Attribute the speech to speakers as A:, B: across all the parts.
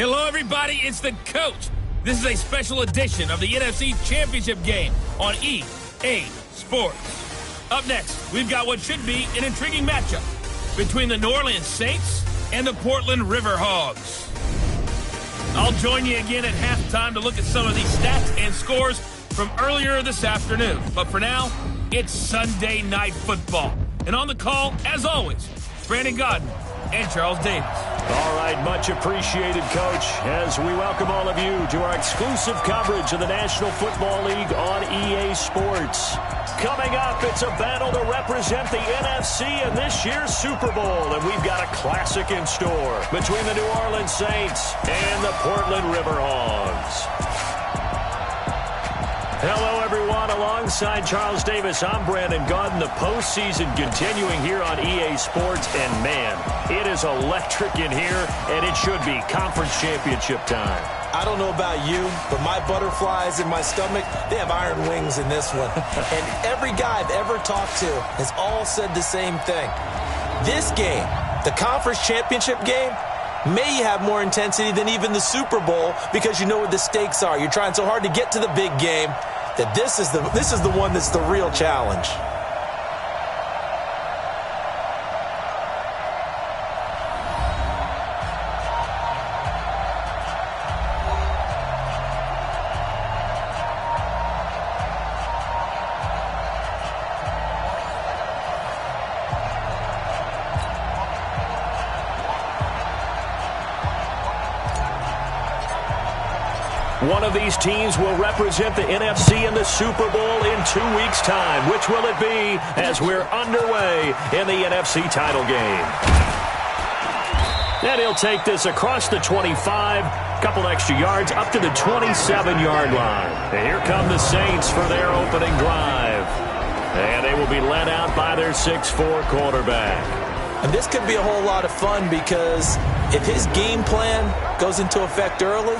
A: Hello, everybody. It's the coach. This is a special edition of the NFC Championship game on EA Sports. Up next, we've got what should be an intriguing matchup between the New Orleans Saints and the Portland River Hogs. I'll join you again at halftime to look at some of these stats and scores from earlier this afternoon. But for now, it's Sunday Night Football. And on the call, as always, Brandon Godden and Charles Davis.
B: All right, much appreciated, Coach, as we welcome all of you to our exclusive coverage of the National Football League on EA Sports. Coming up, it's a battle to represent the NFC in this year's Super Bowl, and we've got a classic in store between the New Orleans Saints and the Portland River Hogs. Hello, everyone. Alongside Charles Davis, I'm Brandon Godden. The postseason continuing here on EA Sports, and man, it is electric in here, and it should be conference championship time.
C: I don't know about you, but my butterflies in my stomach, they have iron wings in this one. And every guy I've ever talked to has all said the same thing. This game, the conference championship game, may have more intensity than even the Super Bowl because you know what the stakes are. You're trying so hard to get to the big game that this is the one that's the real challenge.
B: One of these teams will represent the NFC in the Super Bowl in 2 weeks' time. Which will it be as we're underway in the NFC title game? And he'll take this across the 25, couple extra yards up to the 27-yard line. And here come the Saints for their opening drive. And they will be led out by their 6'4" quarterback.
C: And this could be a whole lot of fun because if his game plan goes into effect early,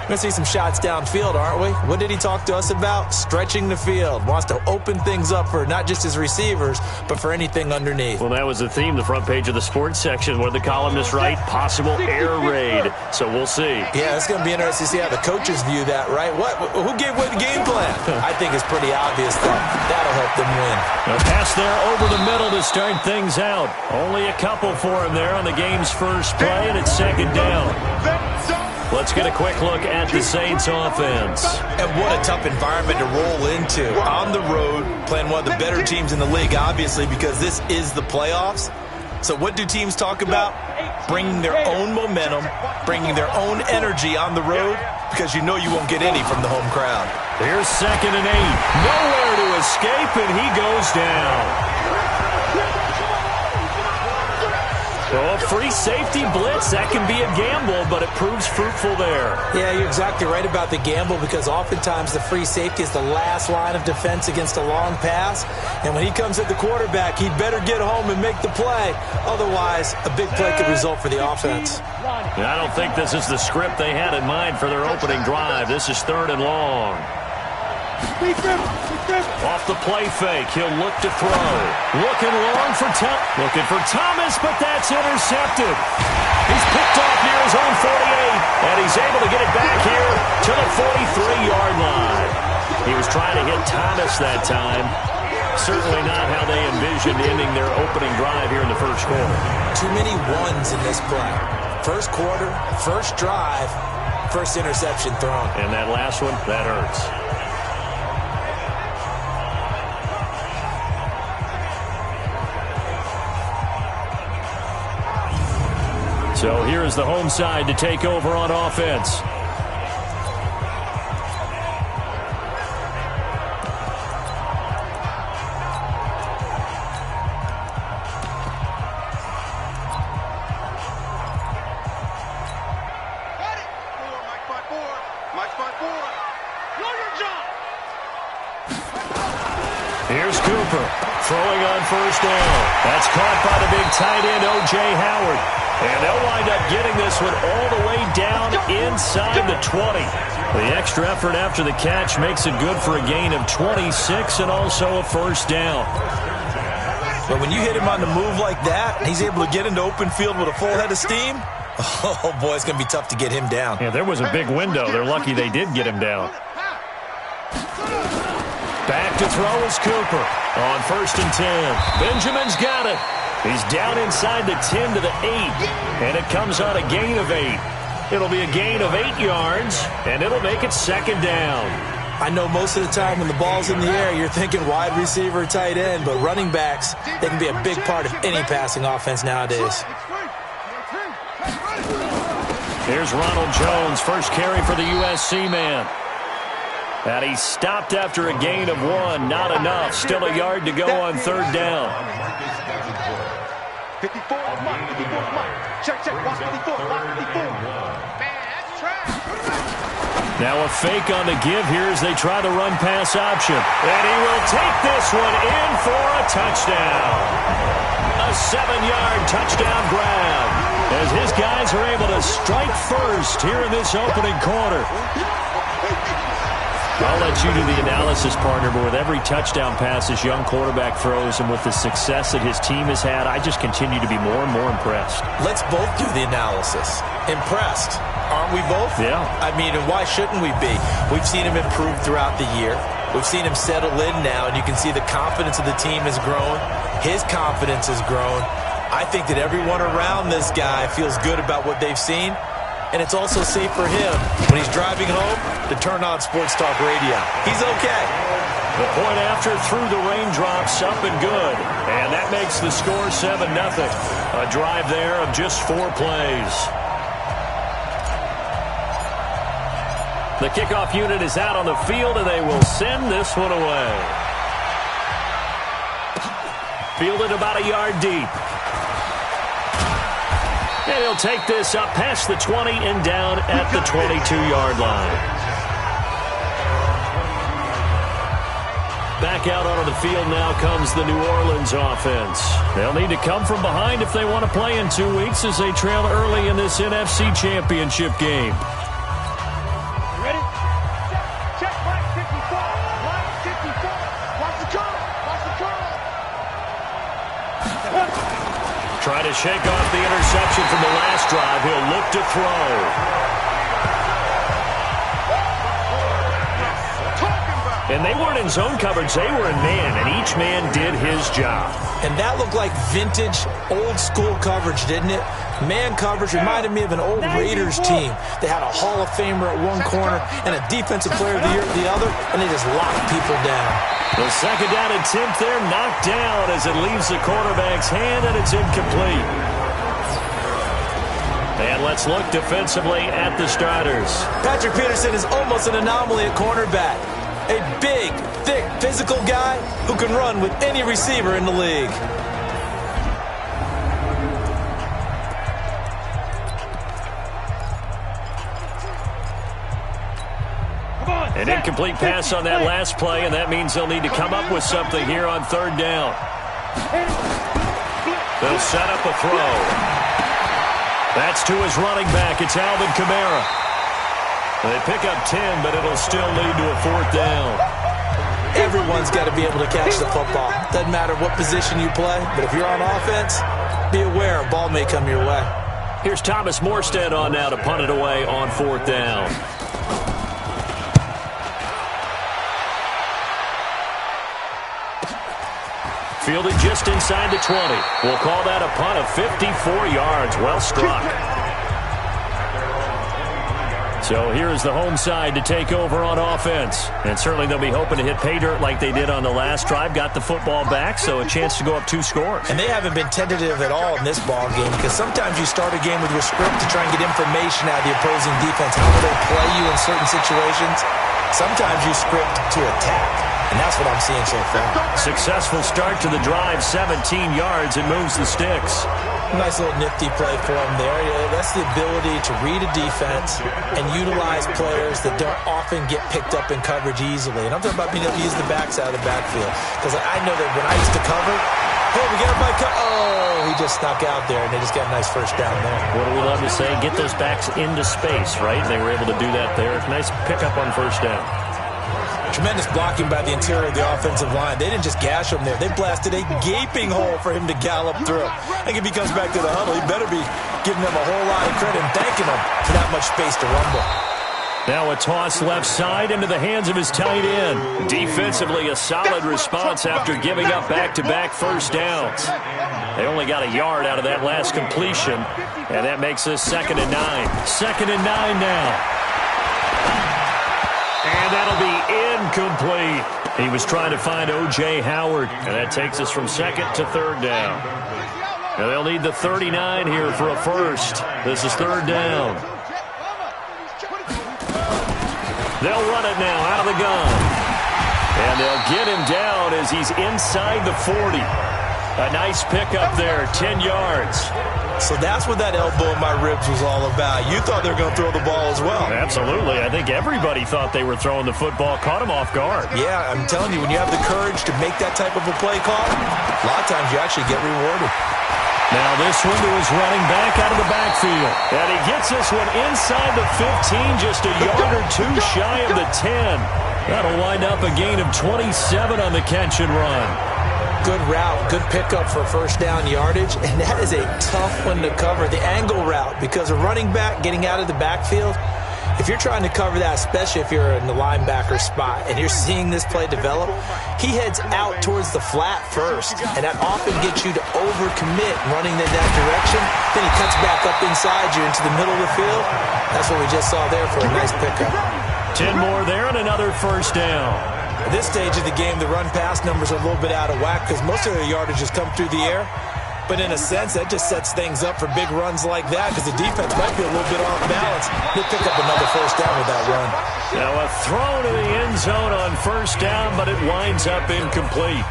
C: we're going to see some shots downfield, aren't we? What did he talk to us about? Stretching the field. Wants to open things up for not just his receivers, but for anything underneath.
B: Well, that was the theme, the front page of the sports section, where the columnists write possible air raid. So we'll see.
C: Yeah, it's going to be interesting to see how the coaches view that, right? Who gave away the game plan? I think it's pretty obvious that that'll help them win.
B: A pass there over the middle to start things out. Only a couple for him there on the game's first play, and it's second down. Let's get a quick look at the Saints offense.
C: And what a tough environment to roll into. On the road, playing one of the better teams in the league, obviously, because this is the playoffs. So what do teams talk about? Bringing their own momentum, bringing their own energy on the road, because you know you won't get any from the home crowd.
B: Here's 2nd and 8. Nowhere to escape, and he goes down. So a free safety blitz, that can be a gamble, but it proves fruitful there.
C: Yeah, you're exactly right about the gamble because oftentimes the free safety is the last line of defense against a long pass. And when he comes at the quarterback, he'd better get home and make the play. Otherwise, a big play could result for the offense.
B: I don't think this is the script they had in mind for their opening drive. This is 3rd and long. Off the play fake, he'll look to throw. Looking long for Thomas, but that's intercepted. He's picked off near his own 48, and he's able to get it back here to the 43-yard line. He was trying to hit Thomas that time. Certainly not how they envisioned ending their opening drive here in the first quarter.
C: Too many ones in this play. First quarter, first drive, first interception thrown.
B: And that last one, that hurts. So here is the home side to take over on offense. Here's Cooper throwing on first down. That's caught by the big tight end, O.J. Howard. And they'll wind up getting this one all the way down inside the 20. The extra effort after the catch makes it good for a gain of 26 and also a first down.
C: But when you hit him on the move like that, and he's able to get into open field with a full head of steam, Oh, boy, it's going to be tough to get him down.
B: Yeah, there was a big window. They're lucky they did get him down. Back to throw is Cooper. On 1st and 10. Benjamin's got it. He's down inside the 10 to the 8. And it comes on a gain of 8. It'll be a gain of 8 yards, and it'll make it 2nd down.
C: I know most of the time when the ball's in the air, you're thinking wide receiver, tight end, but running backs, they can be a big part of any passing offense nowadays.
B: Here's Ronald Jones, first carry for the USC man. And he stopped after a gain of 1. Not enough. Still a yard to go on 3rd down.
D: 54, check, watch 54, watch 54. Man, that's trash.
B: Now a fake on the give here as they try the run-pass option. And he will take this one in for a touchdown. A 7-yard touchdown grab as his guys are able to strike first here in this opening quarter. I'll let you do the analysis, partner, but with every touchdown pass this young quarterback throws and with the success that his team has had, I just continue to be more and more impressed.
C: Let's both do the analysis. Impressed. Aren't we both?
B: Yeah.
C: I mean, and why shouldn't we be? We've seen him improve throughout the year. We've seen him settle in now, and you can see the confidence of the team has grown. His confidence has grown. I think that everyone around this guy feels good about what they've seen. And it's also safe for him when he's driving home to turn on Sports Talk Radio. He's okay.
B: The point after through the raindrops, up and good. And that makes the score 7-0. A drive there of just 4 plays. The kickoff unit is out on the field, and they will send this one away. Fielded about a yard deep. And he'll take this up past the 20 and down at the 22-yard line. Back out onto the field now comes the New Orleans offense. They'll need to come from behind if they want to play in 2 weeks as they trail early in this NFC Championship game.
D: Ready? Check, line 54. Line 54. Watch the curl. Watch the curl.
B: Try to shake off the interception from the last drive. He'll look to throw. And they weren't in zone coverage. They were in man, and each man did his job.
C: And that looked like vintage, old-school coverage, didn't it? Man coverage reminded me of an old Raiders team. They had a Hall of Famer at one corner and a Defensive Player of the Year at the other, and they just locked people down.
B: The 2nd down attempt there knocked down as it leaves the quarterback's hand, and it's incomplete. And let's look defensively at the starters.
C: Patrick Peterson is almost an anomaly at cornerback. A big, thick, physical guy who can run with any receiver in the league.
B: An incomplete pass on that last play, and that means they'll need to come up with something here on 3rd down. They'll set up a throw. That's to his running back. It's Alvin Kamara. They pick up 10, but it'll still lead to a 4th down.
C: Everyone's got to be able to catch the football. Doesn't matter what position you play, but if you're on offense, be aware a ball may come your way.
B: Here's Thomas Morstead on now to punt it away on 4th down. Fielded just inside the 20. We'll call that a punt of 54 yards. Well struck. So here's the home side to take over on offense. And certainly they'll be hoping to hit pay dirt like they did on the last drive. Got the football back, so a chance to go up 2 scores.
C: And they haven't been tentative at all in this ball game because sometimes you start a game with your script to try and get information out of the opposing defense. How will they play you in certain situations? Sometimes you script to attack. And that's what I'm seeing so far.
B: Successful start to the drive, 17 yards, and moves the sticks.
C: Nice little nifty play for him there. That's the ability to read a defense and utilize players that don't often get picked up in coverage easily. And I'm talking about being able to use the backs out of the backfield. Because I know that when I used to cover, hey, we got my he just snuck out there, and they just got a nice first down there.
B: What do we love to say? Get those backs into space, right? They were able to do that there. Nice pickup on 1st down.
C: Tremendous blocking by the interior of the offensive line. They didn't just gash him there. They blasted a gaping hole for him to gallop through. I think if he comes back to the huddle, he better be giving them a whole lot of credit and thanking them for that much space to rumble.
B: Now a toss left side into the hands of his tight end. Defensively, a solid response after giving up back-to-back first downs. They only got a yard out of that last completion, and that makes this 2nd and 9. 2nd and 9 now. And that'll be incomplete. He was trying to find O.J. Howard, and that takes us from 2nd to 3rd down. And they'll need the 39 here for a first. This is 3rd down. They'll run it now out of the gun. And they'll get him down as he's inside the 40. A nice pickup there, 10 yards.
C: So that's what that elbow in my ribs was all about. You thought they were going to throw the ball as well.
B: Absolutely. I think everybody thought they were throwing the football. Caught him off guard.
C: Yeah, I'm telling you, when you have the courage to make that type of a play call, a lot of times you actually get rewarded.
B: Now this one to his running back out of the backfield. And he gets this one inside the 15, just a yard or two shy of the 10. That'll wind up a gain of 27 on the catch and run.
C: Good route, good pickup for first down yardage, and that is a tough one to cover, the angle route, because a running back getting out of the backfield, if you're trying to cover that, especially if you're in the linebacker spot and you're seeing this play develop, he heads out towards the flat first, and that often gets you to overcommit running in that direction. Then he cuts back up inside you into the middle of the field. That's what we just saw there for a nice pickup.
B: 10 more there and another first down.
C: At this stage of the game, the run-pass numbers are a little bit out of whack because most of their yardage has come through the air. But in a sense, that just sets things up for big runs like that because the defense might be a little bit off balance. They'll pick up another first down with that run.
B: Now a throw to the end zone on first down, but it winds up incomplete.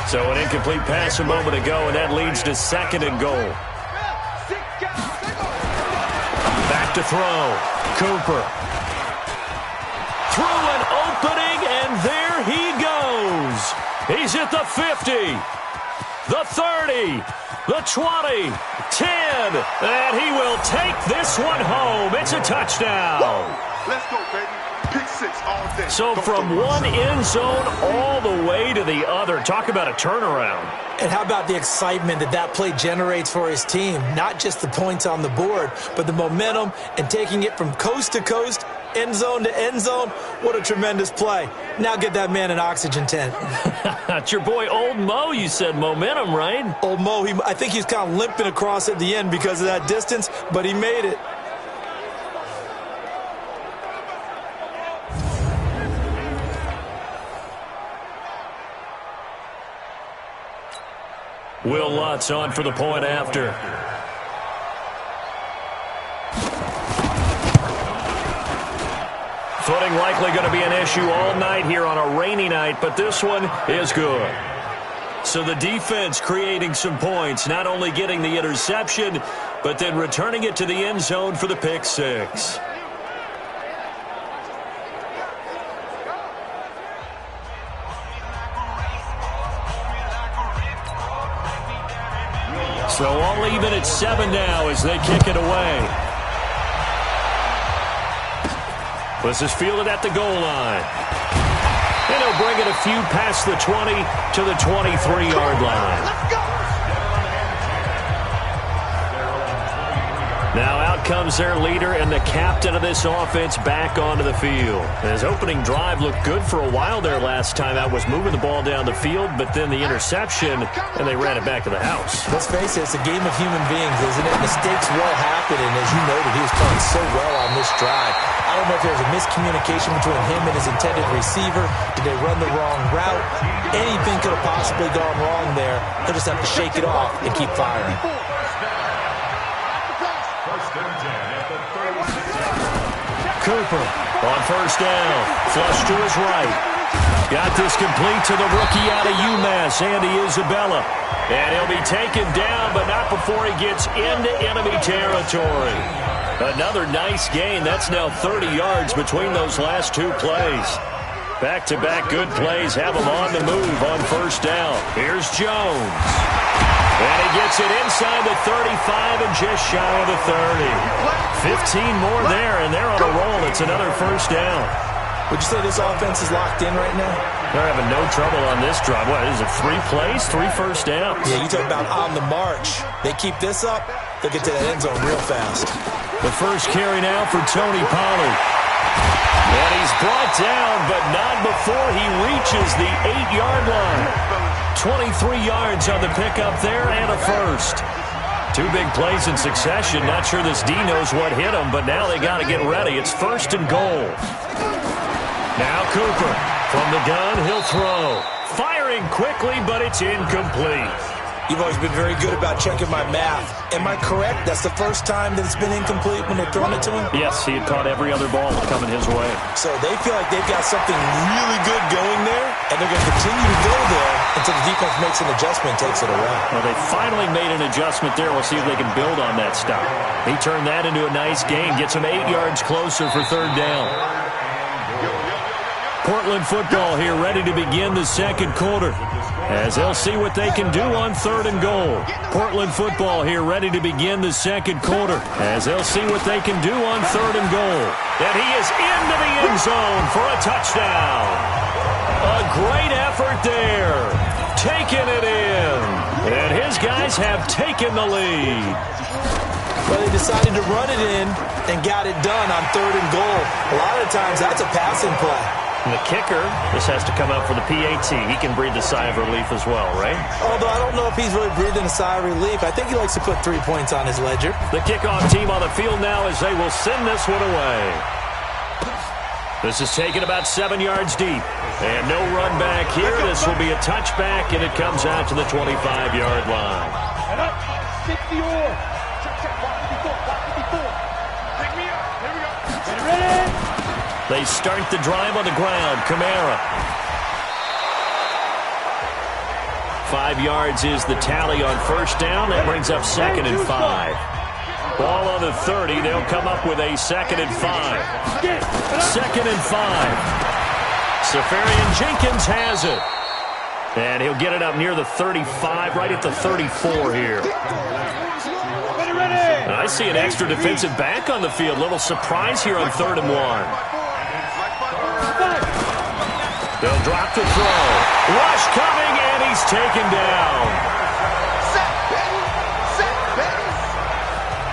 B: So an incomplete pass a moment ago, and that leads to 2nd and goal. Back to throw. Cooper. Through an opening, and there he goes. He's at the 50, the 30, the 20, 10, and he will take this one home. It's a touchdown.
D: Let's go, baby. Pick 6 all day.
B: So from one end zone all the way to the other. Talk about a turnaround.
C: And how about the excitement that that play generates for his team? Not just the points on the board, but the momentum and taking it from coast to coast, end zone to end zone. What a tremendous play. Now get that man an oxygen tent.
B: It's your boy Old Mo. You said momentum, right?
C: Old Mo, I think he's kind of limping across at the end because of that distance, but he made it.
B: Will Lutz on for the point after. Footing likely going to be an issue all night here on a rainy night, but this one is good. So the defense creating some points, not only getting the interception, but then returning it to the end zone for the pick six. So all even at 7 now as they kick it away. This is fielded at the goal line. And he'll bring it a few past the 20 to the 23-yard line. Now out comes their leader and the captain of this offense back onto the field. And his opening drive looked good for a while there last time out, was moving the ball down the field, but then the interception, and they ran it back to the house.
C: Let's face it, it's a game of human beings, isn't it? Mistakes will happen, and as you noted, he was playing so well on this drive. I don't know if there was a miscommunication between him and his intended receiver. Did they run the wrong route? Anything could have possibly gone wrong there. He'll just have to shake it off and keep firing.
B: Cooper on first down, flush to his right. Got this complete to the rookie out of UMass, Andy Isabella. And he'll be taken down, but not before he gets into enemy territory. Another nice gain. That's now 30 yards between those last two plays. Back-to-back good plays have him on the move on first down. Here's Jones. And he gets it inside the 35 and just shy of the 30. 15 more there, and they're on a roll. It's another first down.
C: Would you say this offense is locked in right now?
B: They're having no trouble on this drive. What, is it 3 plays, 3 first downs?
C: Yeah, you talk about on the march. They keep this up, they'll get to that end zone real fast.
B: The first carry now for Tony Pollard. And he's brought down, but not before he reaches the 8-yard line. 23 yards on the pickup there and a first. 2 big plays in succession. Not sure this D knows what hit him, but now they got to get ready. It's 1st and goal. Now Cooper from the gun, he'll throw. Firing quickly, but it's incomplete.
C: You've always been very good about checking my math. Am I correct? That's the first time that it's been incomplete when they're throwing it to him?
B: Yes, he had caught every other ball coming his way.
C: So they feel like they've got something really good going there, and they're going to continue to go there until the defense makes an adjustment and takes it away.
B: Well, they finally made an adjustment there. We'll see if they can build on that stop. He turned that into a nice gain, gets him 8 yards closer for 3rd down. Portland football here, ready to begin the 2nd quarter, as they'll see what they can do on 3rd and goal. Portland football here, ready to begin the 2nd quarter, as they'll see what they can do on 3rd and goal. And he is into the end zone for a touchdown. A great effort there, taking it in, and his guys have taken the lead.
C: Well, they decided to run it in and got it done on 3rd and goal. A lot of times that's a passing play.
B: And the kicker, this has to come out for the PAT. He can breathe a sigh of relief as well, right?
C: Although I don't know if he's really breathing a sigh of relief. I think he likes to put 3 points on his ledger.
B: The kickoff team on the field now as they will send this one away. This is taken about 7 yards deep. And no run back here. This will be a touchback, and it comes out to the 25-yard line.
D: 60 or. Check, block 54, block 54. Pick me up. Here we go. Get ready.
B: They start the drive on the ground. Kamara. 5 yards is the tally on 1st down. That brings up 2nd and 5. Ball on the 30. They'll come up with a 2nd and 5. 2nd and 5. Safarian Jenkins has it. And he'll get it up near the 35, right at the 34 here. I see an extra defensive back on the field. Little surprise here on 3rd and 1. They'll drop the throw. Rush coming, and he's taken down.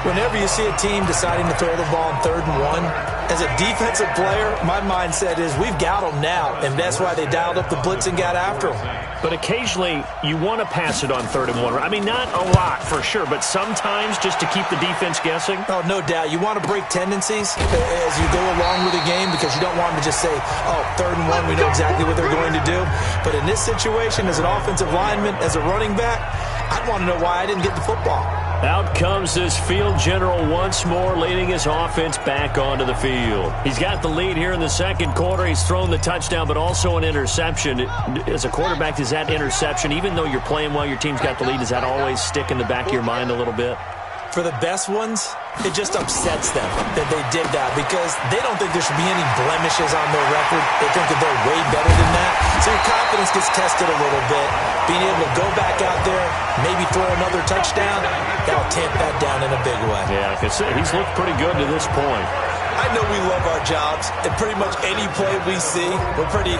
C: Whenever you see a team deciding to throw the ball on 3rd and 1, as a defensive player, my mindset is we've got them now, and that's why they dialed up the blitz and got after them.
B: But occasionally, you want to pass it on 3rd and 1. I mean, not a lot for sure, but sometimes just to keep the defense guessing.
C: Oh, no doubt. You want to break tendencies as you go along with the game because you don't want them to just say, oh, 3rd and 1, we know exactly what they're going to do. But in this situation, as an offensive lineman, as a running back, I'd want to know why I didn't get the football.
B: Out comes this field general once more, leading his offense back onto the field. He's got the lead here in the 2nd quarter. He's thrown the touchdown, but also an interception. As a quarterback, does that interception, even though you're playing well, your team's got the lead, does that always stick in the back of your mind a little bit?
C: For the best ones, it just upsets them that they did that because they don't think there should be any blemishes on their record. They think that they're way better than that. So your confidence gets tested a little bit. Being able to go back out there, maybe throw another touchdown, that'll tamp that down in a big way.
B: Yeah, like I said, he's looked pretty good to this point.
C: I know we love our jobs, and pretty much any play we see, we're pretty,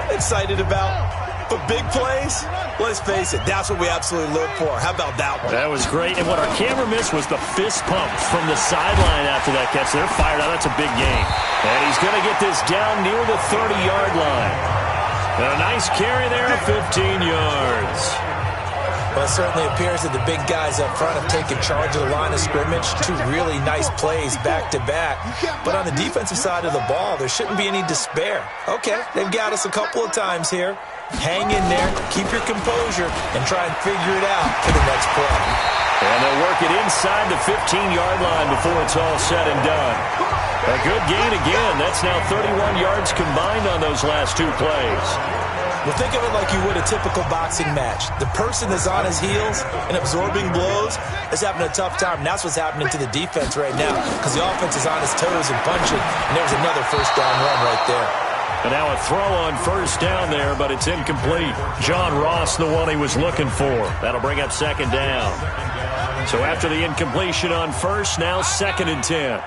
C: excited about. But big plays, let's face it, that's what we absolutely live for. How about that one?
B: That was great. And what our camera missed was the fist pump from the sideline after that catch. They're fired out. That's a big gain. And he's going to get this down near the 30-yard line. And a nice carry there, 15 yards.
C: Well, it certainly appears that the big guys up front have taken charge of the line of scrimmage. 2 really nice plays back-to-back. But on the defensive side of the ball, there shouldn't be any despair. Okay, they've got us a couple of times here. Hang in there, keep your composure, and try and figure it out for the next play.
B: And they'll work it inside the 15-yard line before it's all said and done. A good gain again. That's now 31 yards combined on those last 2 plays.
C: Well, think of it like you would a typical boxing match. The person that's on his heels and absorbing blows is having a tough time. And that's what's happening to the defense right now because the offense is on his toes and punching. And there's another first down run right there.
B: And now a throw on 1st down there, but it's incomplete. John Ross, the one he was looking for. That'll bring up 2nd down. So after the incompletion on 1st, now 2nd and 10.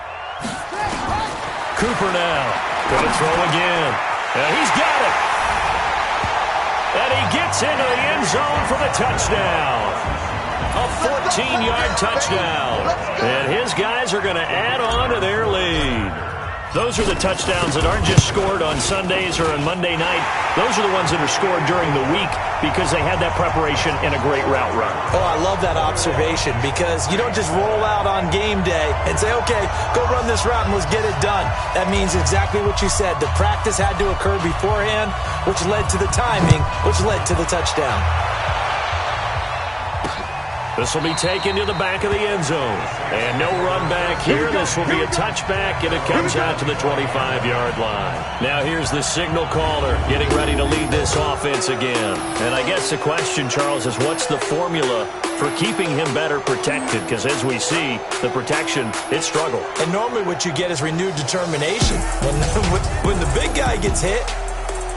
B: Cooper now. Going to throw again. And he's got it. And he gets into the end zone for the touchdown. A 14-yard touchdown. And his guys are going to add on to their lead. Those are the touchdowns that aren't just scored on Sundays or on Monday night. Those are the ones that are scored during the week because they had that preparation in a great route run.
C: Oh, I love that observation because you don't just roll out on game day and say, okay, go run this route and let's get it done. That means exactly what you said. The practice had to occur beforehand, which led to the timing, which led to the touchdown.
B: This will be taken to the back of the end zone. And no run back here. This will be a touchback, and it comes out to the 25-yard line. Now here's the signal caller getting ready to lead this offense again. And I guess the question, Charles, is what's the formula for keeping him better protected? Because as we see, the protection, it struggled.
C: And normally what you get is renewed determination. When the big guy gets hit,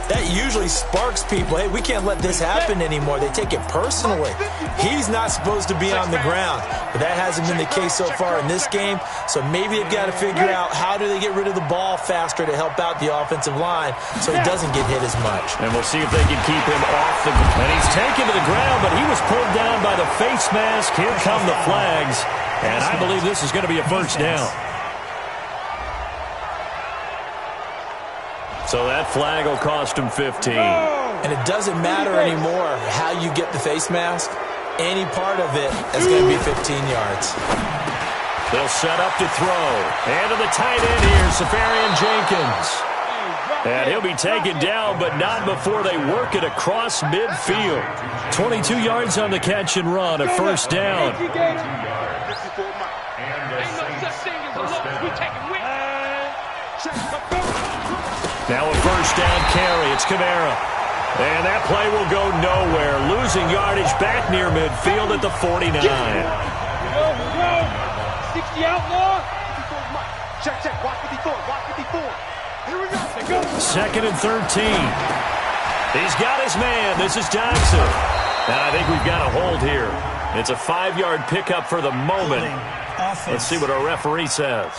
C: that usually sparks people. Hey, we can't let this happen anymore. They take it personally. He's not supposed to be on the ground. But that hasn't been the case so far in this game. So maybe they've got to figure out how do they get rid of the ball faster to help out the offensive line so he doesn't get hit as much.
B: And we'll see if they can keep him off the ground. And he's taken to the ground, but he was pulled down by the face mask. Here come the flags. And I believe this is going to be a first down. So that flag will cost him 15.
C: And it doesn't matter anymore how you get the face mask. Any part of it is going to be 15 yards.
B: They'll set up to throw. And to the tight end here, Safarian Jenkins. And he'll be taken down, but not before they work it across midfield. 22 yards on the catch and run, a first down. Now a first down carry. It's Kamara. And that play will go nowhere. Losing yardage back near midfield at the 49.
D: 60 outlaw. Check. Watch 54. Here we go.
B: Second and 13. He's got his man. This is Johnson. And I think we've got a hold here. It's a 5-yard pickup for the moment. Let's see what our referee says.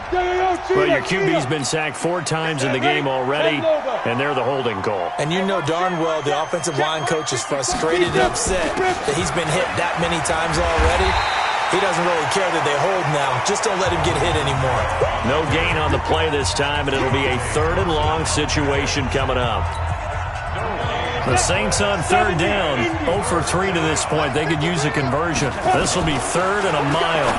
B: Well, your QB's been sacked 4 times in the game already, and they're the holding call.
C: And you know darn well the offensive line coach is frustrated and upset that he's been hit that many times already. He doesn't really care that they hold now. Just don't let him get hit anymore.
B: No gain on the play this time, and it'll be a 3rd and long situation coming up. The Saints on 3rd down, 0 for 3 to this point. They could use a conversion. This will be 3rd and a mile.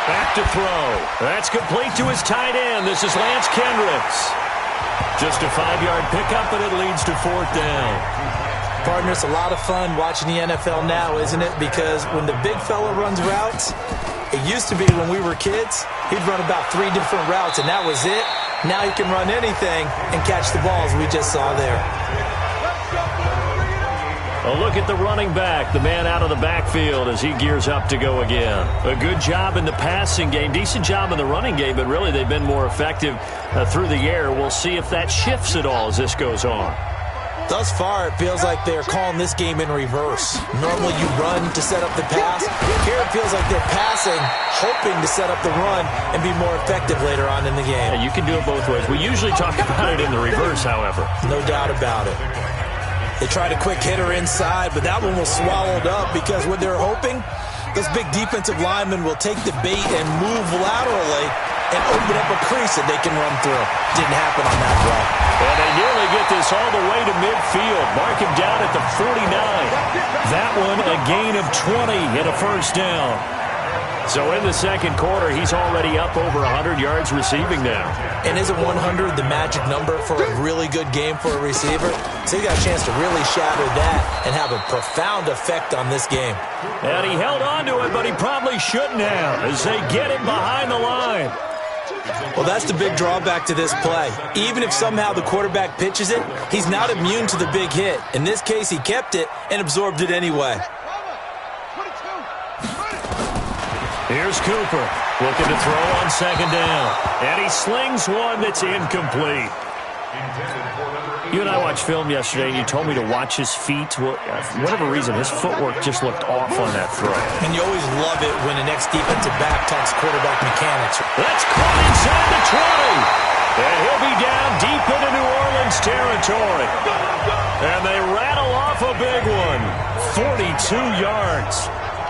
B: Back to throw. That's complete to his tight end. This is Lance Kendricks. Just a 5-yard pickup, and it leads to 4th down.
C: Partner, it's a lot of fun watching the NFL now, isn't it? Because when the big fella runs routes, it used to be when we were kids, he'd run about 3 different routes, and that was it. Now he can run anything and catch the balls we just saw there.
B: A look at the running back, the man out of the backfield as he gears up to go again. A good job in the passing game, decent job in the running game, but really they've been more effective through the air. We'll see if that shifts at all as this goes on.
C: Thus far, it feels like they're calling this game in reverse. Normally you run to set up the pass. Here it feels like they're passing, hoping to set up the run and be more effective later on in the game.
B: Yeah, you can do it both ways. We usually talk about it in the reverse, however.
C: No doubt about it. They tried a quick hitter inside, but that one was swallowed up because what they're hoping, those big defensive linemen will take the bait and move laterally and open up a crease that they can run through. Didn't happen on that play.
B: And they nearly get this all the way to midfield. Mark him down at the 49. That one a gain of 20 and a first down. So in the second quarter, he's already up over 100 yards receiving now.
C: And isn't 100 the magic number for a really good game for a receiver? So he got a chance to really shatter that and have a profound effect on this game.
B: And he held on to it, but he probably shouldn't have as they get him behind the line.
C: Well, that's the big drawback to this play. Even if somehow the quarterback pitches it, he's not immune to the big hit. In this case, he kept it and absorbed it anyway.
B: Here's Cooper looking to throw on second down. And he slings one that's incomplete. You and I watched film yesterday, and you told me to watch his feet. Well, for whatever reason, his footwork just looked off on that throw.
C: And you always love it when an ex-defensive back talks quarterback mechanics.
B: That's caught inside the 20. And he'll be down deep into New Orleans territory. And they rattle off a big one. 42 yards.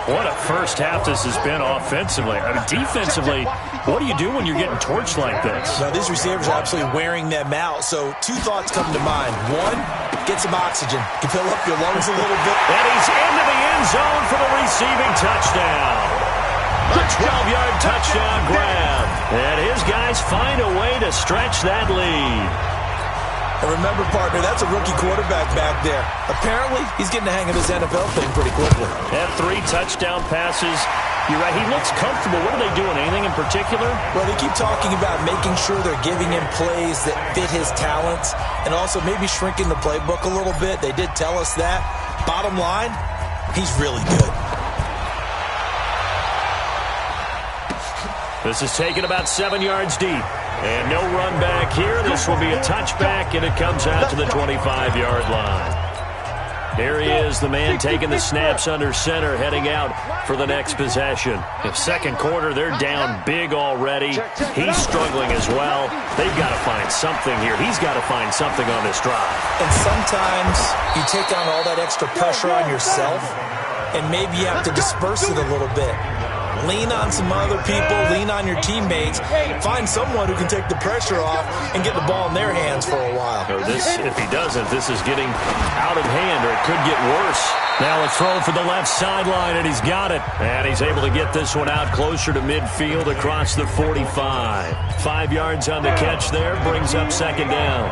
B: What a first half this has been offensively. I mean, defensively, what do you do when you're getting torched like this?
C: Now, these receivers are absolutely wearing them out. So, two thoughts come to mind. One, get some oxygen. You fill up your lungs a little bit.
B: And he's into the end zone for the receiving touchdown. A 12-yard touchdown grab. And his guys find a way to stretch that lead.
C: And remember, partner, that's a rookie quarterback back there. Apparently, he's getting the hang of his NFL thing pretty quickly.
B: Had 3 touchdown passes. You're right, he looks comfortable. What are they doing? Anything in particular?
C: Well, they keep talking about making sure they're giving him plays that fit his talents and also maybe shrinking the playbook a little bit. They did tell us that. Bottom line, he's really good.
B: This is taken about 7 yards deep. And no run back here. This will be a touchback, and it comes out to the 25-yard line. Here he is, the man taking the snaps under center, heading out for the next possession. In second quarter, they're down big already. He's struggling as well. They've got to find something here. He's got to find something on this drive.
C: And sometimes you take on all that extra pressure on yourself, and maybe you have to disperse it a little bit. Lean on some other people, lean on your teammates, find someone who can take the pressure off and get the ball in their hands for a while.
B: If he doesn't, this is getting out of hand, or it could get worse. Now a throw for the left sideline, and he's got it. And he's able to get this one out closer to midfield across the 45. 5 yards on the catch there, brings up second down.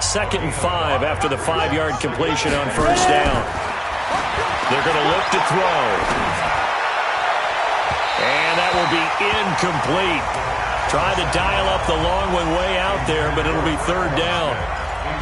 B: 2nd and 5 after the 5-yard completion on first down. They're going to look to throw. And that will be incomplete. Trying to dial up the long one way out there, but it'll be third down.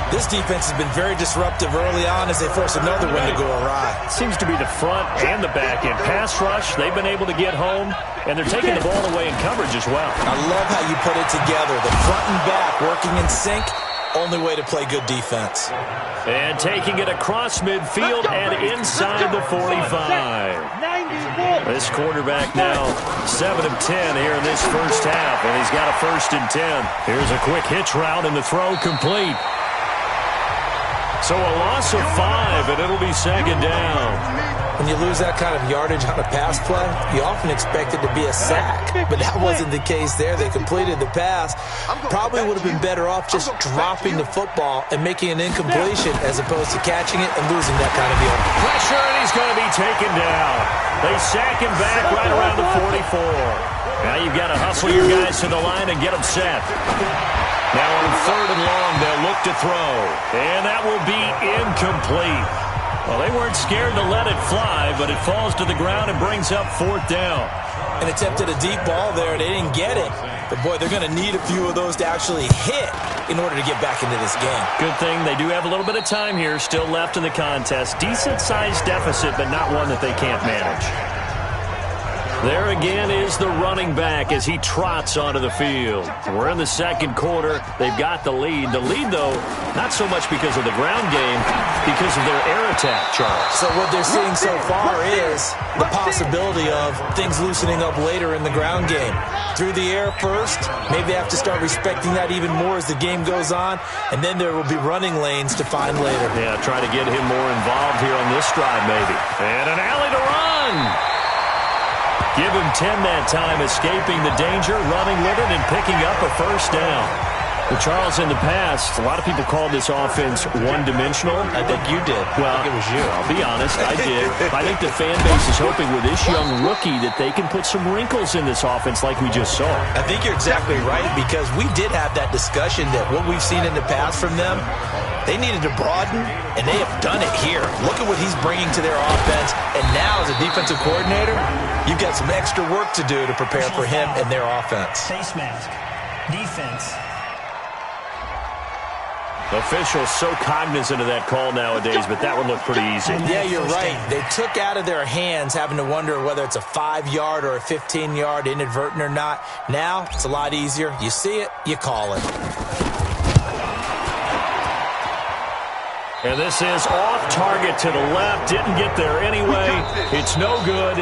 C: This defense has been very disruptive early on as they force another one to go awry.
B: Seems to be the front and the back end. Pass rush, they've been able to get home, and they're taking the ball away in coverage as well.
C: I love how you put it together. The front and back working in sync. Only way to play good defense.
B: And taking it across midfield and inside the 45. This quarterback now 7 of 10 here in this first half, and he's got a 1st and 10. Here's a quick hitch route, and the throw complete. So a loss of 5, and it'll be second down.
C: When you lose that kind of yardage on a pass play, you often expect it to be a sack. But that wasn't the case there. They completed the pass. Probably would have been better off just dropping the football and making an incompletion as opposed to catching it and losing that kind of yardage.
B: Pressure, and he's going to be taken down. They sack him back right around the 44. Now you've got to hustle your guys to the line and get them set. Now on 3rd and long, they'll look to throw. And that will be incomplete. Well, they weren't scared to let it fly, but it falls to the ground and brings up 4th down.
C: And attempted a deep ball there. They didn't get it. But, boy, they're going to need a few of those to actually hit in order to get back into this game.
B: Good thing they do have a little bit of time here still left in the contest. Decent-sized deficit, but not one that they can't manage. There again is the running back as he trots onto the field. We're in the second quarter. They've got the lead. The lead, though, not so much because of the ground game, because of their air attack, Charles.
C: So what they're seeing so far is the possibility of things loosening up later in the ground game. Through the air first, maybe they have to start respecting that even more as the game goes on, and then there will be running lanes to find later.
B: Yeah, try to get him more involved here on this drive, maybe. And an alley to run. Give him 10 that time, escaping the danger, running with it, and picking up a 1st down. Well, Charles, in the past, a lot of people called this offense one-dimensional.
C: I think you did.
B: Well,
C: I think it was you.
B: I'll be honest, I did. I think the fan base is hoping with this young rookie that they can put some wrinkles in this offense like we just saw.
C: I think you're exactly right, because we did have that discussion that what we've seen in the past from them, they needed to broaden, and they have done it here. Look at what he's bringing to their offense, and now as a defensive coordinator, you've got some extra work to do to prepare for him and their offense.
E: Face mask. Defense.
B: Officials so cognizant of that call nowadays, but that would look pretty easy.
C: Yeah, you're right. They took out of their hands having to wonder whether it's a 5-yard or a 15-yard inadvertent or not. Now, it's a lot easier. You see it, you call it.
B: And this is off target to the left. Didn't get there anyway. It's no good.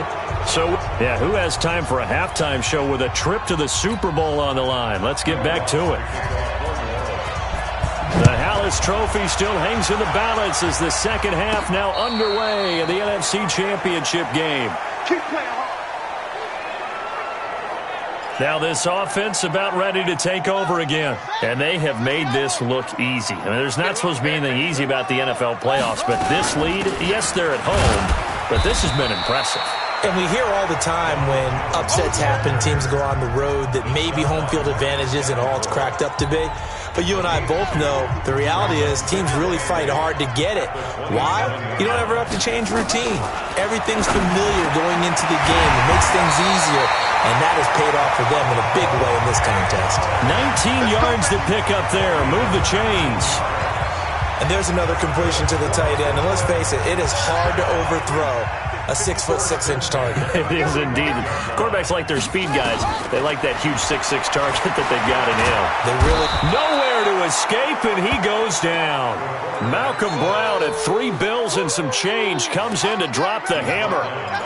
B: So, yeah, who has time for a halftime show with a trip to the Super Bowl on the line? Let's get back to it. The Hallis Trophy still hangs in the balance as the second half now underway in the NFC Championship game.
D: Keep playing hard.
B: Now this offense about ready to take over again. And they have made this look easy. I mean, there's not supposed to be anything easy about the NFL playoffs, but this lead, yes, they're at home, but this has been impressive.
C: And we hear all the time when upsets happen, teams go on the road, that maybe home field advantage isn't all it's cracked up to be. But you and I both know the reality is teams really fight hard to get it. Why? You don't ever have to change routine. Everything's familiar going into the game. It makes things easier, and that has paid off for them in a big way in this contest.
B: 19 yards to pick up there. Move the chains.
C: And there's another completion to the tight end. And let's face it, it is hard to overthrow a 6'6" target.
B: It is indeed. Quarterbacks like their speed guys. They like that huge 6'6" target that they've got in him.
C: They really...
B: Nowhere to escape, and he goes down. Malcolm Brown at 3 bills and some change comes in to drop the hammer.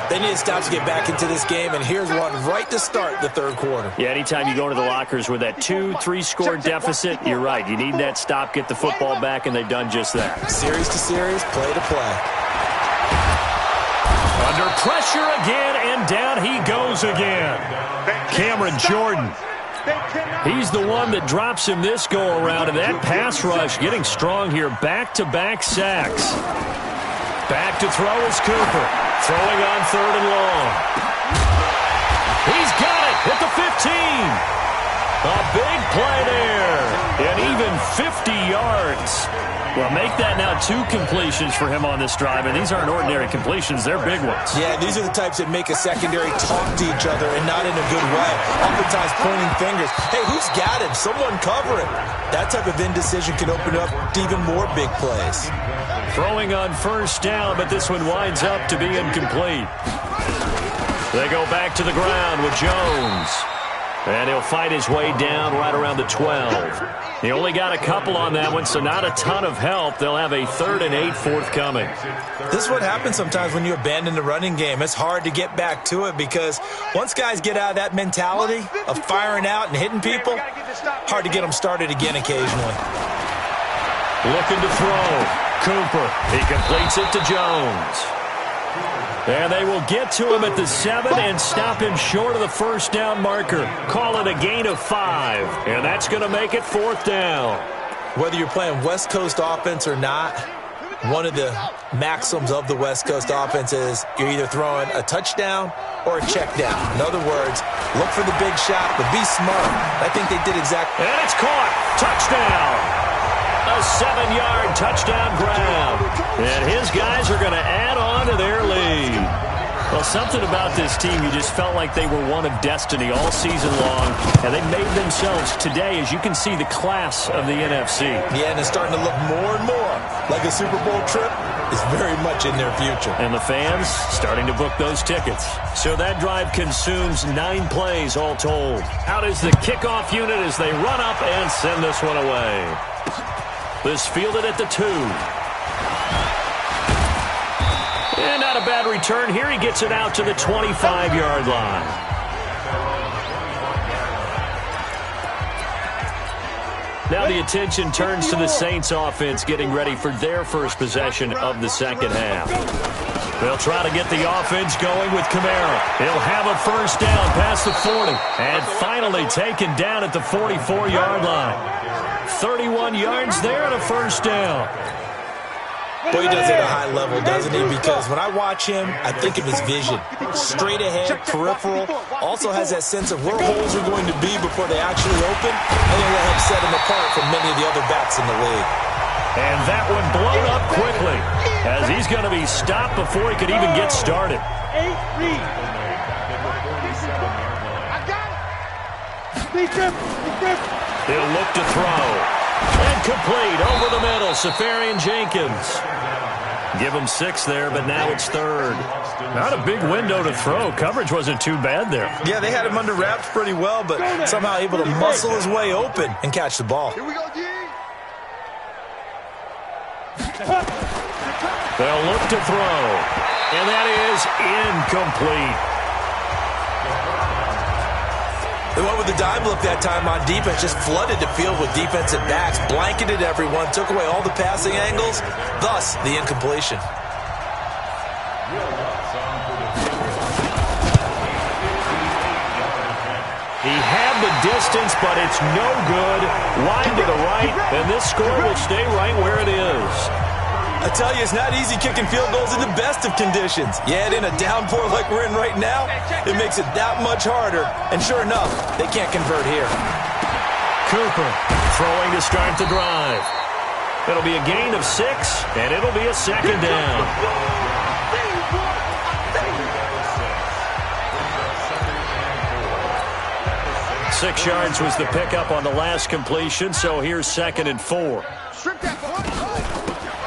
C: They need to stop to get back into this game, and here's one right to start the third quarter.
B: Yeah, anytime you go into the lockers with that 2-3 score deficit, you're right. You need that stop, get the football back, and they've done just that.
C: Series to series, play to play.
B: Under pressure again, and down he goes again. Cameron Jordan. He's the one that drops him this go-around, and that pass rush getting strong here. Back-to-back sacks. Back to throw is Cooper. Throwing on 3rd and long. He's got it at the 15. A big play there. And even 50 yards. Well, make that now 2 completions for him on this drive, and these aren't ordinary completions. They're big ones.
C: Yeah, these are the types that make a secondary talk to each other, and not in a good way. Oftentimes pointing fingers. Hey, who's got him? Someone cover him. That type of indecision can open up to even more big plays.
B: Throwing on 1st down, but this one winds up to be incomplete. They go back to the ground with Jones. And he'll fight his way down right around the 12. He only got a couple on that one, so not a ton of help. They'll have a 3rd and 8 forthcoming.
C: This is what happens sometimes when you abandon the running game. It's hard to get back to it because once guys get out of that mentality of firing out and hitting people, hard to get them started again occasionally.
B: Looking to throw. Cooper. He completes it to Jones. And they will get to him at the 7 and stop him short of the 1st down marker. Call it a gain of 5. And that's going to make it 4th down.
C: Whether you're playing West Coast offense or not, one of the maxims of the West Coast offense is you're either throwing a touchdown or a check down. In other words, look for the big shot, but be smart. I think they did exactly.
B: And it's caught. Touchdown. A 7-yard touchdown grab. And his guys are going to add on to their lead. Well, something about this team, you just felt like they were one of destiny all season long. And they made themselves today, as you can see, the class of the NFC.
C: Yeah, and it's starting to look more and more like a Super Bowl trip is very much in their future.
B: And the fans starting to book those tickets. So that drive consumes 9 plays all told. Out is the kickoff unit as they run up and send this one away. This fielded at the 2. And not a bad return here. He gets it out to the 25-yard line. Now the attention turns to the Saints offense getting ready for their first possession of the second half. They'll try to get the offense going with Kamara. He'll have a 1st down past the 40. And finally taken down at the 44-yard line. 31 yards there and a 1st down.
C: Boy, he does it at a high level, doesn't he? Because when I watch him, I think of his vision. Straight ahead, peripheral. Also has that sense of where holes are going to be before they actually open. I think that helps set him apart from many of the other backs in the league.
B: And that one blown up quickly as he's going to be stopped before he could even get started.
D: 8 read. I got it.
B: He'll look to throw. And complete over the middle. Safarian Jenkins. Give him 6 there, but now it's 3rd. Not a big window to throw. Coverage wasn't too bad there.
C: Yeah, they had him under wraps pretty well, but somehow able to muscle his way open and catch the ball.
D: Here we go, G.
B: They'll look to throw. And that is incomplete.
C: They went with the dime look that time on defense, just flooded the field with defensive backs, blanketed everyone, took away all the passing angles, thus the incompletion.
B: He had the distance, but it's no good. Wide to the right, and this score will stay right where it is.
C: I tell you, it's not easy kicking field goals in the best of conditions. Yet in a downpour like we're in right now, it makes it that much harder. And sure enough, they can't convert here.
B: Cooper throwing to start the drive. It'll be a gain of 6, and it'll be a second down. 6 yards was the pickup on the last completion, so here's 2nd and 4.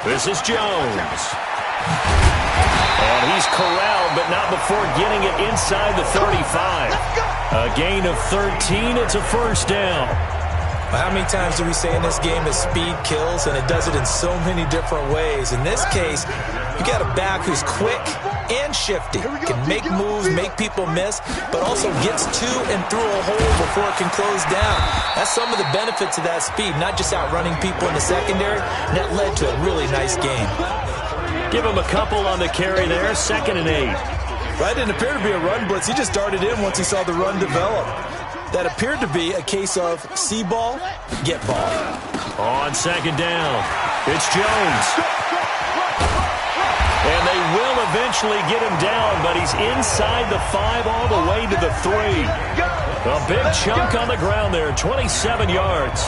B: This is Jones. And he's corralled, but not before getting it inside the 35. A gain of 13. It's a first down.
C: How many times do we say in this game that speed kills, and it does it in so many different ways? In this case, you got a back who's quick and shifty, can make moves, make people miss, but also gets to and through a hole before it can close down. That's some of the benefits of that speed, not just outrunning people in the secondary, and that led to a really nice game.
B: Give him a couple on the carry there, 2nd and 8.
C: That didn't appear to be a run blitz. He just darted in once he saw the run develop. That appeared to be a case of see ball, get ball.
B: On 2nd down, it's Jones. And they will eventually get him down, but he's inside the 5 all the way to the 3. A big chunk on the ground there, 27 yards.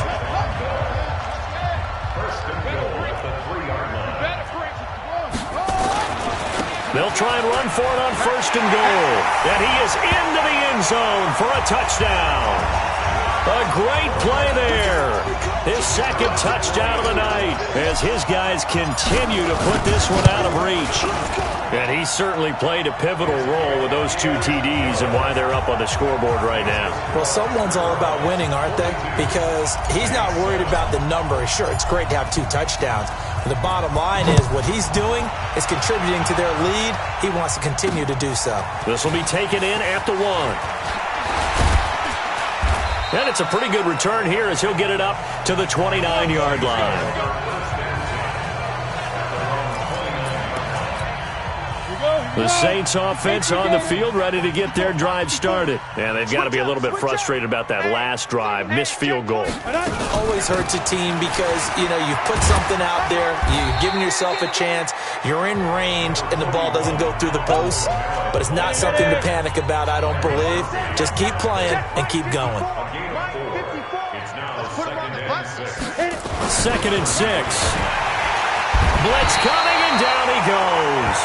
B: They'll try and run for it on 1st and goal. And he is into the end zone for a touchdown. A great play there. His 2nd touchdown of the night as his guys continue to put this one out of reach. And he certainly played a pivotal role with those 2 TDs and why they're up on the scoreboard right now.
C: Well, someone's all about winning, aren't they? Because he's not worried about the number. Sure, it's great to have 2 touchdowns. But the bottom line is what he's doing is contributing to their lead. He wants to continue to do so.
B: This will be taken in at the 1. And it's a pretty good return here as he'll get it up to the 29-yard line. The Saints offense on the field ready to get their drive started. And they've got to be a little bit frustrated about that last drive, missed field goal.
C: Always hurts a team because, you put something out there, you're giving yourself a chance, you're in range, and the ball doesn't go through the post. But it's not something to panic about, I don't believe. Just keep playing and keep going.
B: 2nd and 6. Blitz coming, and down he goes.